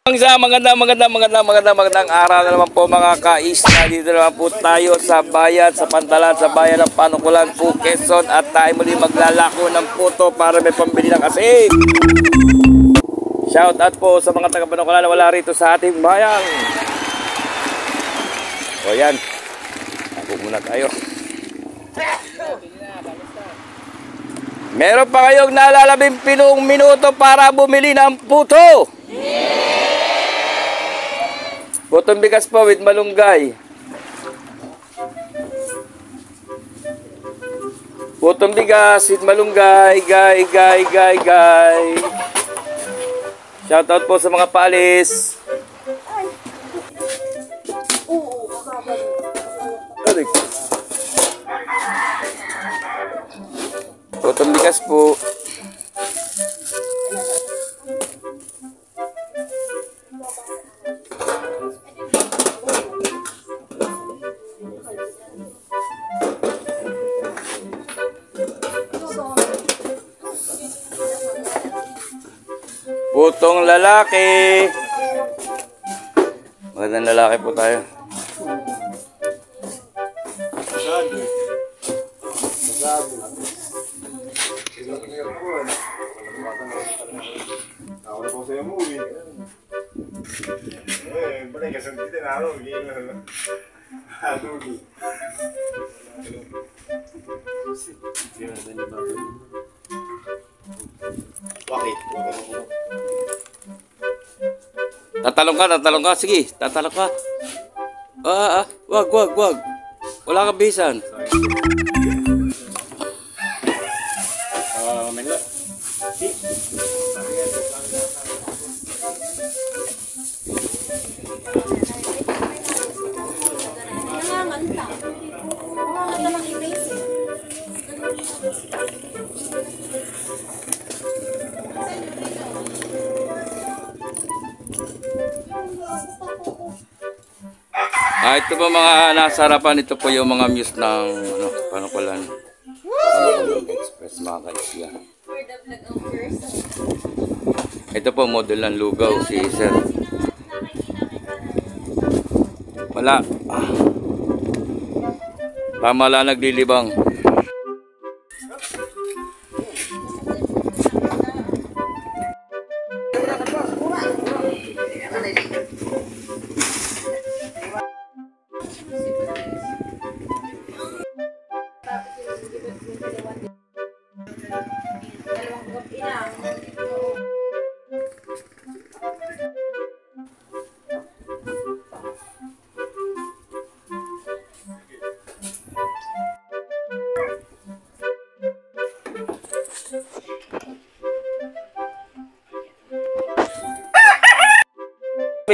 Magandang araw na naman po mga kaisla. Dito naman po tayo sa bayan, sa Pantalan, sa bayan ng Panukulan po, Quezon. At tayo muli maglalako ng puto para may pambili ng asin. Shout out po sa mga taga Panukulan na wala rito sa ating bayan. O yan, ako muna tayo. Meron pa kayong nalalabing pinong minuto para bumili ng puto. Putong bigas po with malunggay. Putong bigas with malunggay, gay. Shout out po sa mga paalis. Putong bigas po. Putong lalaki. Magandang lalaki po tayo. Tatalong ka. Sige, tatalong ka. Wag. Wala kang bisan. Manila. Ito po mga nasa harapan, ito po yung mga muse ng Panukulan. Panukulan Express mga kaisya. Ito po model ng lugaw si Sir. Wala. Tama lang naglilibang.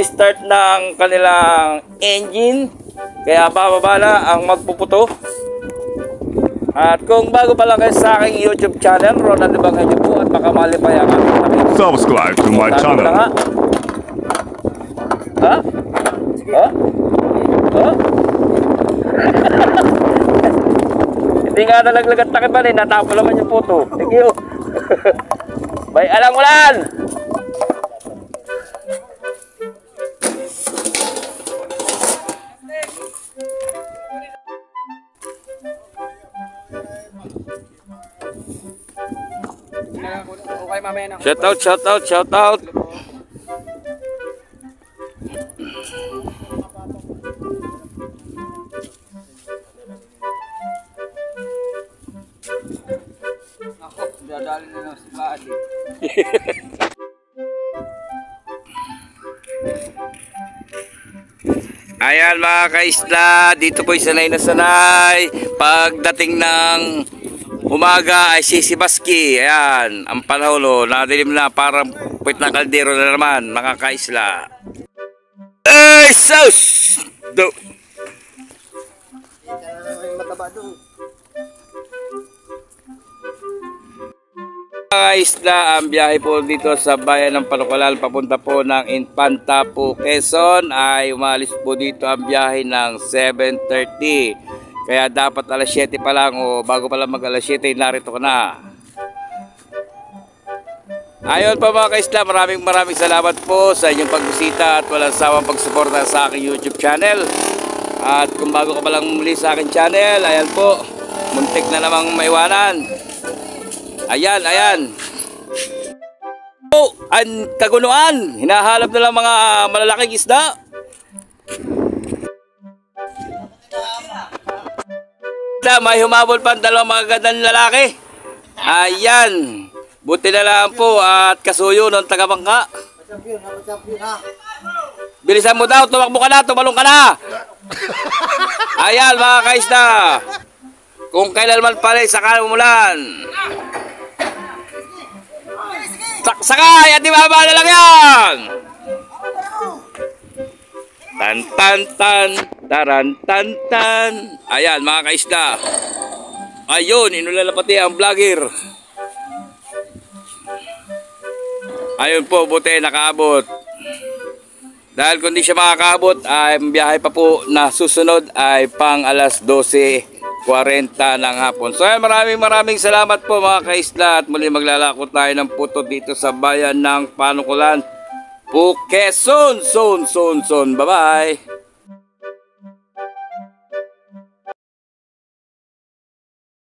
Start ng kanilang engine, kaya bababa na ang magpuputo. At kung bago pa lang kayo sa aking YouTube channel, Ronald Ibangay niyo po at baka mali pa yan. Subscribe to my channel. Ha? Hindi nga nalaglagat takip pa rin, natapo naman yung puto. Thank you. Bay alang ulan! Shout out. Ako, dadali na lang si Baadi. Ayan mga kaisla, dito po sanay na sanay. Pagdating ng umaga ay sisibaski. Ayan, ang panahon nadilim na, parang puwit na kaldero na naman mga kaisla. Ay, sauce! Mga isla, ang biyahe po dito sa bayan ng Panukulan papunta po ng Infanta po, Quezon ay umalis po dito ang biyahe ng 7:30. Kaya dapat alas 7 pa lang o bago pa lang mag alas 7 narito ka na. Ayun po mga kaisla, maraming salamat po sa inyong pagbisita at walang sawang pagsuporta sa aking YouTube channel. At kung bago ka pa lang muli sa aking channel, ayan po, muntik na namang maiwanan. Ayan. Oh, ang kagunuan, hinahalap na lang mga malalaking isda. May humabol pa ang dalawang magagandang lalaki. Ayan. Buti na lang po at kasuyo ng taga-bangka. Bilisan mo daw, tumakbo ka na, tumalong ka na. Ayan mga kaisda. Kung kailan man pala sakal umulan. Sakay at ibaba na lang yan. Tan, taran. Ayan mga kaisda. Ayun, inulalapati ang vlogger. Ayun po, buti nakaabot. Dahil kung di siya makakaabot, ay biyahe pa po na susunod ay pang alas 12:40 ng hapon. So maraming salamat po mga kaisla at muli maglalako tayo ng puto dito sa bayan ng Panukulan, Quezon. Bye bye.